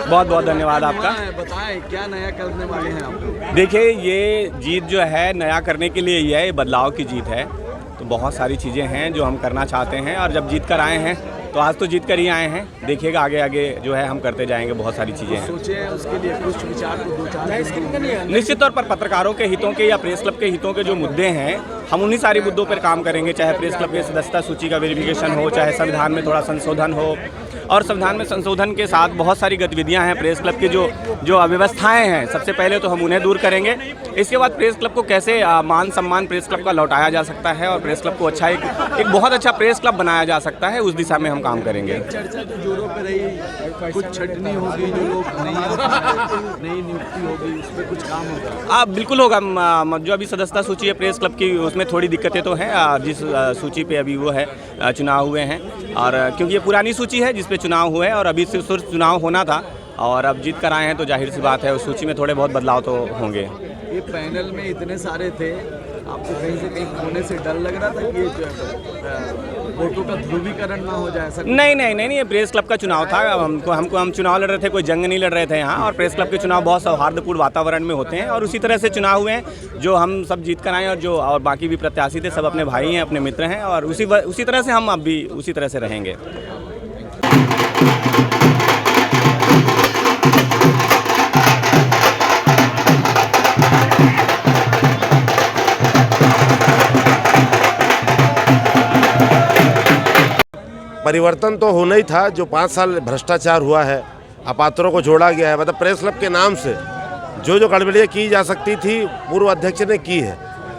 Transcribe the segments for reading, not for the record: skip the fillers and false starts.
बहुत बहुत धन्यवाद आपका। बताएं क्या नया करने वाले हैं आप लोग? देखिए, ये जीत जो है नया करने के लिए ही है, ये बदलाव की जीत है। तो बहुत सारी चीज़ें हैं जो हम करना चाहते हैं, और जब जीत कर आए हैं तो आज तो जीत कर ही आए हैं। देखिएगा आगे आगे जो है हम करते जाएंगे, बहुत सारी चीज़ें हैं। सोचे हैं उसके लिए कुछ विचार को दो चार निश्चित तौर पर पत्रकारों के हितों के या प्रेस क्लब के हितों के जो मुद्दे हैं, हम उन्हीं सारे मुद्दों पर काम करेंगे। चाहे प्रेस क्लब की सदस्यता सूची का वेरिफिकेशन हो, चाहे संविधान में थोड़ा संशोधन हो, और संविधान में संशोधन के साथ बहुत सारी गतिविधियां हैं प्रेस क्लब की जो अव्यवस्थाएं हैं, सबसे पहले तो हम उन्हें दूर करेंगे। इसके बाद प्रेस क्लब को कैसे मान सम्मान प्रेस क्लब का लौटाया जा सकता है, और प्रेस क्लब को अच्छा एक बहुत अच्छा प्रेस क्लब बनाया जा सकता है, उस दिशा में हम काम करेंगे। चर्चा तो जोरों पर रही, कुछ छटनी होगी, जो लोग नई नियुक्ति होगी, उस पर कुछ काम होगा? बिल्कुल होगा। जो अभी सदस्यता सूची है प्रेस क्लब की, उसमें थोड़ी दिक्कतें तो हैं। जिस सूची पे अभी वो है चुनाव हुए हैं, और क्योंकि ये पुरानी सूची है जिस पे चुनाव हुए हैं, और अभी सिर्फ चुनाव होना था, और अब जीत कर आए हैं, तो जाहिर सी बात है उस सूची में थोड़े बहुत बदलाव तो होंगे। ये पैनल में इतने सारे थे, आपको कहीं से कहीं होने से डर लग रहा था कि ये जो वोटों का ध्रुवीकरण ना हो जाए? नहीं, ये प्रेस क्लब का चुनाव था। हम चुनाव लड़ रहे थे, कोई जंग नहीं लड़ रहे थे यहाँ। और प्रेस क्लब के चुनाव बहुत सौहार्दपूर्ण वातावरण में होते हैं, और उसी तरह से चुनाव हुए हैं जो हम सब जीत कर आए, और बाकी भी प्रत्याशी थे, सब अपने भाई हैं, अपने मित्र हैं, और उसी तरह से हम अब भी उसी तरह से रहेंगे। परिवर्तन तो होना ही था। जो 5 साल भ्रष्टाचार हुआ है, अपात्रों को जोड़ा गया है, मतलब प्रेस क्लब के नाम से जो गड़बड़ियाँ की जा सकती थी पूर्व अध्यक्ष ने की है,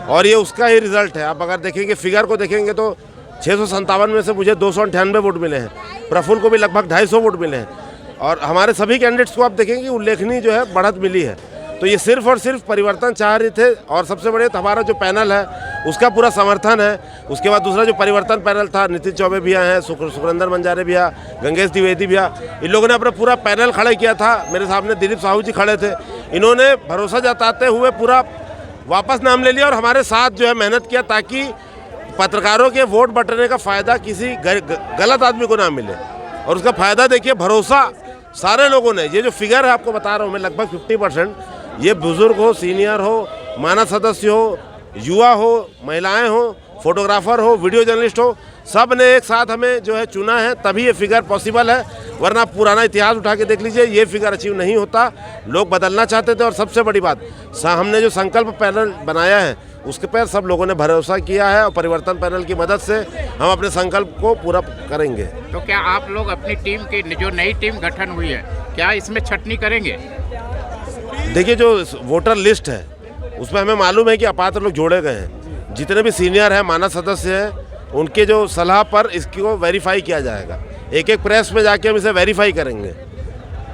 और ये उसका ही रिजल्ट है। आप अगर देखेंगे, फिगर को देखेंगे तो 657 में से मुझे 298 वोट मिले हैं, प्रफुल्ल को भी लगभग 250 वोट मिले हैं, और हमारे सभी कैंडिडेट्स को आप देखेंगे उल्लेखनीय जो है बढ़त मिली है। तो ये सिर्फ और सिर्फ परिवर्तन चाह रहे थे, और सबसे बड़े तो हमारा जो पैनल है उसका पूरा समर्थन है। उसके बाद दूसरा जो परिवर्तन पैनल था, नितिन चौबे भी आए हैं, सुखविंदर बंजारे भी आए, गंगेश द्विवेदी भी आए, इन लोगों ने अपना पूरा पैनल खड़ा किया था। मेरे सामने दिलीप साहू जी खड़े थे, इन्होंने भरोसा जताते हुए पूरा वापस नाम ले लिया, और हमारे साथ जो है मेहनत किया, ताकि पत्रकारों के वोट बटने का फ़ायदा किसी गलत आदमी को ना मिले। और उसका फ़ायदा देखिए, भरोसा सारे लोगों ने, ये जो फिगर है आपको बता रहा हूँ मैं, लगभग 50%, ये बुजुर्ग हो, सीनियर हो, मानद सदस्य हो, युवा हो, महिलाएं हो, फोटोग्राफर हो, वीडियो जर्नलिस्ट हो, सब ने एक साथ हमें जो है चुना है, तभी ये फिगर पॉसिबल है। वरना पुराना इतिहास उठा के देख लीजिए, ये फिगर अचीव नहीं होता। लोग बदलना चाहते थे, और सबसे बड़ी बात, हमने जो संकल्प पैनल बनाया है उसके पर सब लोगों ने भरोसा किया है, और परिवर्तन पैनल की मदद से हम अपने संकल्प को पूरा करेंगे। तो क्या आप लोग अपनी टीम की जो नई टीम गठन हुई है, क्या इसमें छटनी करेंगे? देखिए, जो वोटर लिस्ट है उसमें हमें मालूम है कि अपात्र लोग जोड़े गए हैं। जितने भी सीनियर हैं, मानद सदस्य हैं, उनके जो सलाह पर इसको वेरीफाई किया जाएगा। एक एक प्रेस में जाके हम इसे वेरीफाई करेंगे,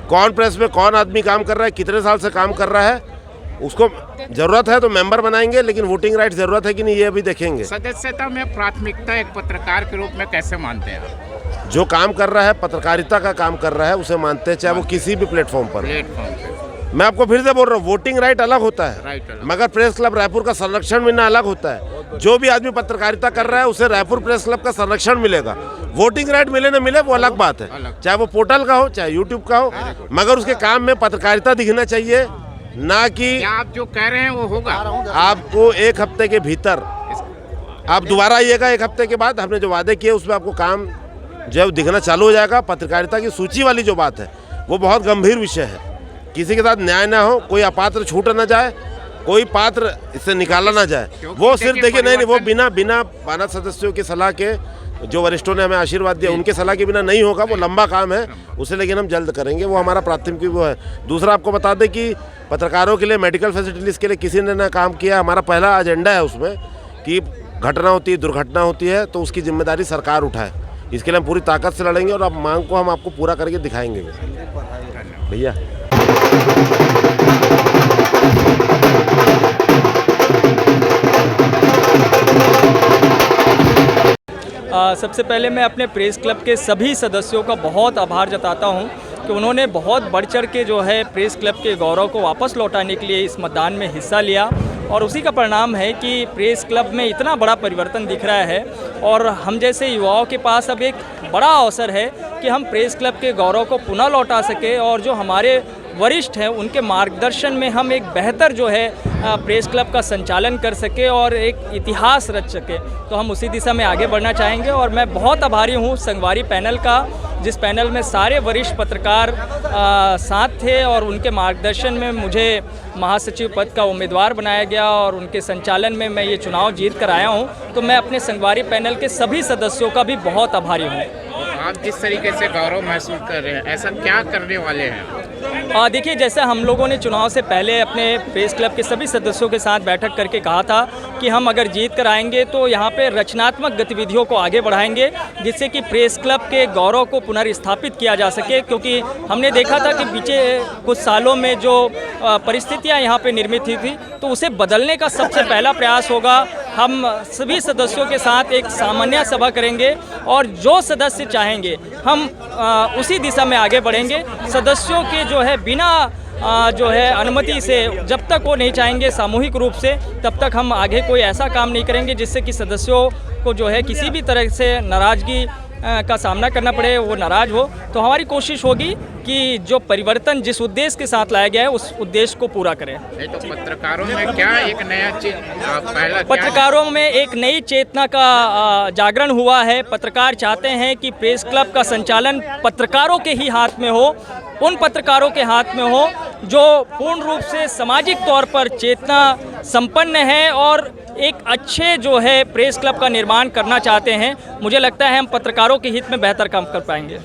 कौन प्रेस में कौन आदमी काम कर रहा है, कितने साल से काम कर रहा है। उसको ज़रूरत है तो मेंबर बनाएंगे, लेकिन वोटिंग राइट ज़रूरत है कि नहीं, ये अभी देखेंगे। सदस्यता में प्राथमिकता एक पत्रकार के रूप में कैसे मानते हैं आप? जो काम कर रहा है, पत्रकारिता का काम कर रहा है, उसे मानते हैं, चाहे वो किसी भी प्लेटफॉर्म पर। मैं आपको फिर से बोल रहा हूँ, वोटिंग राइट अलग होता है, मगर प्रेस क्लब रायपुर का संरक्षण मिलना अलग होता है। जो भी आदमी पत्रकारिता कर रहा है उसे रायपुर प्रेस क्लब का संरक्षण मिलेगा। वोटिंग राइट मिले न मिले वो अलग बात है, चाहे वो पोर्टल का हो, चाहे यूट्यूब का हो, मगर उसके काम में पत्रकारिता दिखना चाहिए, ना कि आप जो कह रहे हैं वो होगा। आपको 1 हफ्ते के भीतर आप दोबारा आइएगा, 1 हफ्ते के बाद हमने जो वादे किए उसमें आपको काम जो दिखना चालू हो जाएगा। पत्रकारिता की सूची वाली जो बात है वो बहुत गंभीर विषय है। किसी के साथ न्याय ना हो, कोई अपात्र छूट ना जाए, कोई पात्र इससे निकाला ना जाए। वो सिर्फ देखिए नहीं, वो बिना 12 सदस्यों की सलाह के, जो वरिष्ठों ने हमें आशीर्वाद दिया उनके सलाह के बिना नहीं होगा। वो लंबा काम है उसे, लेकिन हम जल्द करेंगे। वो हमारा प्राथमिक वो है। दूसरा आपको बता दें कि पत्रकारों के लिए मेडिकल फैसिलिटीज़ के लिए किसी ने ना काम किया। हमारा पहला एजेंडा है उसमें कि घटना होती है, दुर्घटना होती है तो उसकी जिम्मेदारी सरकार उठाए। इसके लिए हम पूरी ताकत से लड़ेंगे और अब मांग को हम आपको पूरा करके दिखाएंगे भैया। सबसे पहले मैं अपने प्रेस क्लब के सभी सदस्यों का बहुत आभार जताता हूं कि उन्होंने बहुत बढ़ चढ़ के जो है प्रेस क्लब के गौरव को वापस लौटाने के लिए इस मतदान में हिस्सा लिया, और उसी का परिणाम है कि प्रेस क्लब में इतना बड़ा परिवर्तन दिख रहा है। और हम जैसे युवाओं के पास अब एक बड़ा अवसर है कि हम प्रेस क्लब के गौरव को पुनः लौटा सके, और जो हमारे वरिष्ठ हैं उनके मार्गदर्शन में हम एक बेहतर जो है प्रेस क्लब का संचालन कर सके और एक इतिहास रच सके। तो हम उसी दिशा में आगे बढ़ना चाहेंगे। और मैं बहुत आभारी हूँ संगवारी पैनल का, जिस पैनल में सारे वरिष्ठ पत्रकार साथ थे और उनके मार्गदर्शन में मुझे महासचिव पद का उम्मीदवार बनाया गया और उनके संचालन में मैं ये चुनाव जीत कर आया हूँ। तो मैं अपने संगवारी पैनल के सभी सदस्यों का भी बहुत आभारी हूँ। आप जिस तरीके से गौरव महसूस कर रहे हैं, ऐसा क्या करने वाले हैं? देखिए, जैसे हम लोगों ने चुनाव से पहले अपने प्रेस क्लब के सभी सदस्यों के साथ बैठक करके कहा था कि हम अगर जीत कर आएंगे तो यहाँ पे रचनात्मक गतिविधियों को आगे बढ़ाएंगे, जिससे कि प्रेस क्लब के गौरव को पुनर्स्थापित किया जा सके। क्योंकि हमने देखा था कि बीते कुछ सालों में जो परिस्थितियाँ यहाँ पे निर्मित हुई थी, तो उसे बदलने का सबसे पहला प्रयास होगा। हम सभी सदस्यों के साथ एक सामान्य सभा करेंगे और जो सदस्य चाहेंगे हम उसी दिशा में आगे बढ़ेंगे। सदस्यों के जो है बिना जो है अनुमति से, जब तक वो नहीं चाहेंगे सामूहिक रूप से, तब तक हम आगे कोई ऐसा काम नहीं करेंगे जिससे कि सदस्यों को जो है किसी भी तरह से नाराज़गी का सामना करना पड़े, वो नाराज़ हो। तो हमारी कोशिश होगी कि जो परिवर्तन जिस उद्देश्य के साथ लाया गया है उस उद्देश्य को पूरा करें। तो पत्रकारों में क्या एक नया चीज पत्रकारों में एक नई चेतना का जागरण हुआ है। पत्रकार चाहते हैं कि प्रेस क्लब का संचालन पत्रकारों के ही हाथ में हो, उन पत्रकारों के हाथ में हो जो पूर्ण रूप से सामाजिक तौर पर चेतना संपन्न है और एक अच्छे जो है प्रेस क्लब का निर्माण करना चाहते हैं। मुझे लगता है हम पत्रकारों के हित में बेहतर काम कर पाएंगे।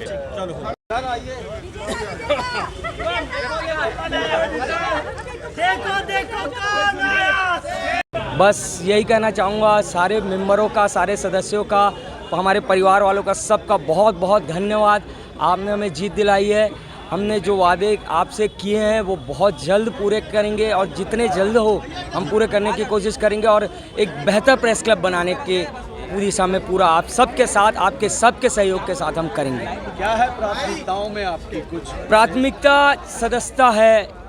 बस यही कहना चाहूँगा सारे मेंबरों का, सारे सदस्यों का, हमारे परिवार वालों का, सबका बहुत बहुत धन्यवाद। आपने हमें जीत दिलाई है। हमने जो वादे आपसे किए हैं वो बहुत जल्द पूरे करेंगे और जितने जल्द हो हम पूरे करने की कोशिश करेंगे और एक बेहतर प्रेस क्लब बनाने के पूरी दिशा में पूरा आप सबके साथ, आपके सबके सहयोग के साथ हम करेंगे। क्या है प्राथमिकताओं में आपकी? कुछ प्राथमिकता सदस्यता है।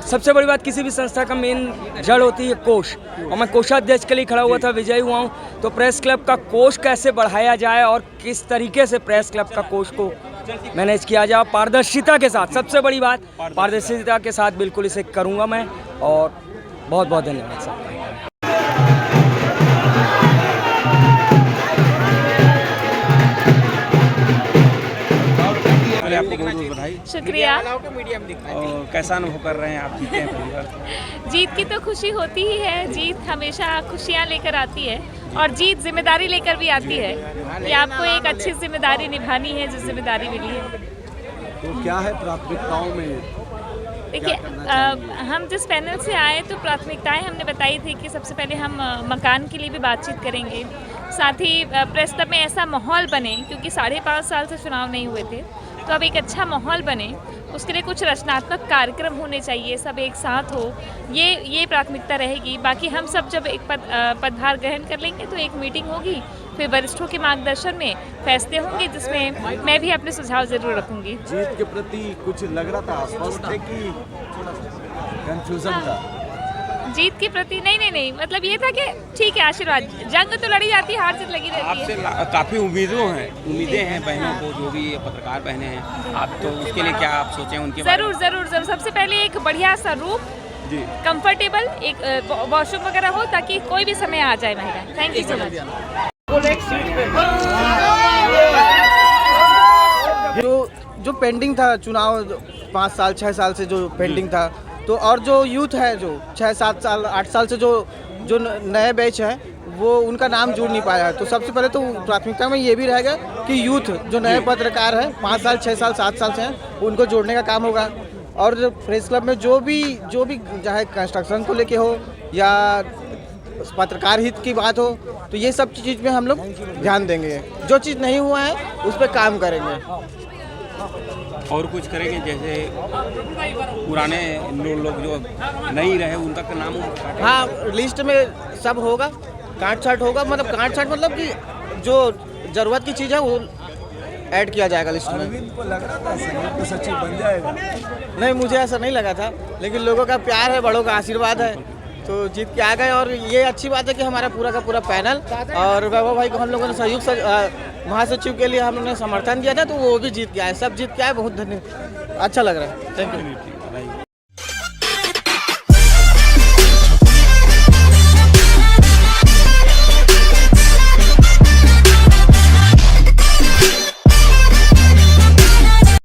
सबसे बड़ी बात, किसी भी संस्था का मेन जड़ होती है कोष, और मैं कोषाध्यक्ष के लिए खड़ा हुआ था, विजयी हुआ हूँ। तो प्रेस क्लब का कोष कैसे बढ़ाया जाए और किस तरीके से प्रेस क्लब का कोष को मैनेज किया जाए पारदर्शिता के साथ, सबसे बड़ी बात पारदर्शिता के साथ बिल्कुल इसे करूँगा मैं। और बहुत बहुत धन्यवाद सबका। आपको बहुत बहुत बधाई, शुक्रिया। और कैसा अनुभव कर रहे हैं आप? जीते हैं परिवार। जीत की तो खुशी होती ही है। जीत हमेशा खुशियाँ लेकर आती है और जीत जिम्मेदारी लेकर भी आती है कि आपको एक अच्छी जिम्मेदारी निभानी है, जो जिम्मेदारी मिली है। तो क्या है प्राथमिकताओं में? देखिए, हम जिस पैनल से आए तो प्राथमिकताएं हमने बताई थी कि सबसे पहले हम मकान के लिए भी बातचीत करेंगे, साथ ही प्रेस क्लब में ऐसा माहौल बने, क्योंकि 5.5 साल से चुनाव नहीं हुए थे, तो अब एक अच्छा माहौल बने, उसके लिए कुछ रचनात्मक कार्यक्रम होने चाहिए, सब एक साथ हो, ये प्राथमिकता रहेगी। बाकी हम सब जब एक पदभार ग्रहण कर लेंगे तो एक मीटिंग होगी, फिर वरिष्ठों के मार्गदर्शन में फैसले होंगे, जिसमें मैं भी अपने सुझाव जरूर रखूंगी। जीत के प्रति कुछ लग रहा था, स्पष्ट है कि कंफ्यूजन था? जीत के प्रति नहीं, मतलब ये था कि ठीक है, आशीर्वाद, जंग तो लड़ी जाती है, हार जीत लगी रहती है। आपसे काफ़ी उम्मीदें हैं बहनों को, जो भी पत्रकार बहनें हैं, आप तो उसके लिए क्या आप सोचें उनके? जरूर। सबसे पहले एक बढ़िया सा रूप, कंफर्टेबल एक वॉशरूम वगैरह हो, ताकि कोई भी समय आ जाए महिला। Thank you so much. जो पेंडिंग था चुनाव 5 साल 6 साल से जो पेंडिंग था, तो और जो यूथ है जो 6-7 साल 8 साल से जो नए बैच है वो उनका नाम जुड़ नहीं पाया है। तो सबसे पहले तो प्राथमिकता में ये भी रहेगा कि यूथ जो नए पत्रकार हैं 5 साल 6 साल 7 साल से हैं उनको जोड़ने का काम होगा। और जो प्रेस क्लब में जो भी चाहे कंस्ट्रक्शन को लेके हो या पत्रकार हित की बात हो, तो ये सब चीज़ में हम लोग ध्यान देंगे। जो चीज़ नहीं हुआ है उस पर काम करेंगे। और कुछ करेंगे, जैसे पुराने लोग जो नहीं रहे उनका नाम हाँ, लिस्ट में सब होगा, काट छाट होगा। मतलब काट छाट मतलब कि जो ज़रूरत की चीज़ है वो ऐड किया जाएगा लिस्ट में। अरविंद को लग रहा था संयुक्त सचिव बन जाएगा? नहीं, मुझे ऐसा नहीं लगा था, लेकिन लोगों का प्यार है, बड़ों का आशीर्वाद है, तो जीत के आ गए। और ये अच्छी बात है कि हमारा पूरा का पूरा पैनल और वैभव भाई को हम लोगों ने संयुक्त महासचिव के लिए हम लोगों ने समर्थन दिया था, तो वो भी जीत के आए, सब जीत के आए। बहुत धन्यवाद, अच्छा लग रहा है। Thank you.